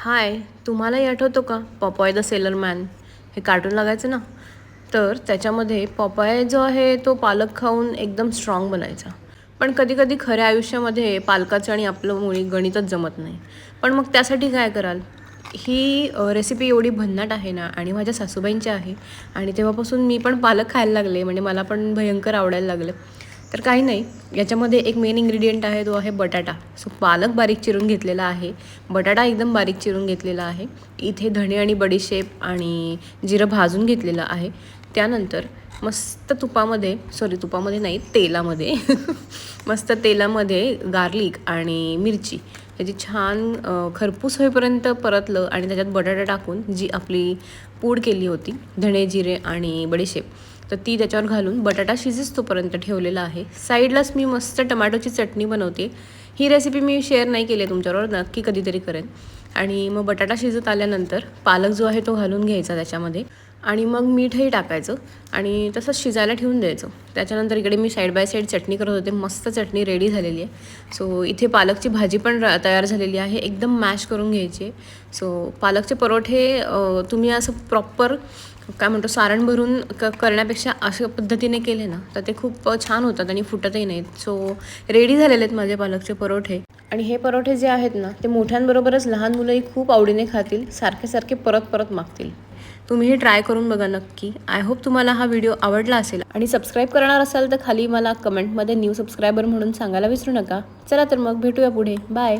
हाय, तुम्हालाही आठवतो का पॉपॉय द सेलर मॅन हे कार्टून लागायचं ना? तर त्याच्यामध्ये पॉपॉय जो आहे तो पालक खाऊन एकदम स्ट्रॉंग बनायचा. पण कधी-कधी खऱ्या आयुष्यामध्ये पालकाचं आणि आपलं मुळी गणितच जमत नाही. पण मग त्यासाठी काय कराल? ही रेसिपी एवढी भन्नाट आहे ना आणि माझ्या सासूबाईंची आहे आणि तेव्हापासून मी पण पालक खायला लागले, म्हणजे मला पण भयंकर आवडायला लागलं. तर काही नाही, याच्यामध्ये एक मेन इन्ग्रेडियंट आहे, तो आहे बटाटा. सो पालक बारीक चिरून घेतलेला आहे, बटाटा एकदम बारीक चिरून घेतलेला आहे. इथे धणे आणि बडीशेप आणि जिरं भाजून घेतलेलं आहे. त्यानंतर मस्त तुपामध्ये नाही, तेलामध्ये मस्त तेलामध्ये गार्लिक आणि मिरची ह्याची छान खरपूस होईपर्यंत परतलं आणि त्याच्यात बटाटा टाकून जी आपली पूड केली होती धणे जिरे आणि बडीशेप, तर ती त्याच्यावर घालून बटाटा शिजेस तोपर्यंत ठेवलेला आहे. साईडलाच मी मस्त टमॅटोची चटणी बनवते. ही रेसिपी मी शेअर नाही केली आहे तुमच्याबरोबर, नक्की कधीतरी करेन. आणि मग बटाटा शिजत आल्यानंतर पालक जो आहे तो घालून घ्यायचा त्याच्यामध्ये आणि मग मीठही टाकायचं आणि तसंच शिजायला ठेवून द्यायचं. त्याच्यानंतर इकडे मी साईड बाय साईड चटणी करत होते. मस्त चटणी रेडी झालेली आहे. सो इथे पालकची भाजी पण तयार झालेली आहे. एकदम मॅश करून घ्यायची. सो पालकचे परोठे तुम्ही असं प्रॉपर काय म्हणतो सारण भरून करण्यापेक्षा अशा पद्धतीने केले ना तर ते खूप छान होतात आणि फुटतही नाहीत. सो रेडी झालेले आहेत माझे पालकचे परोठे. आणि हे परोठे जे आहेत ना ते मोठ्यांबरोबरच लहान मुलंही खूप आवडीने खातील, सारखे सारखे परत परत मागतील. तुम्ही हे ट्राय करून बघा नक्की. आय होप तुम्हाला हा व्हिडिओ आवडला असेल आणि सबस्क्राईब करणार असाल तर खाली मला कमेंटमध्ये न्यू सबस्क्रायबर म्हणून सांगायला विसरू नका. चला तर मग भेटूया पुढे. बाय.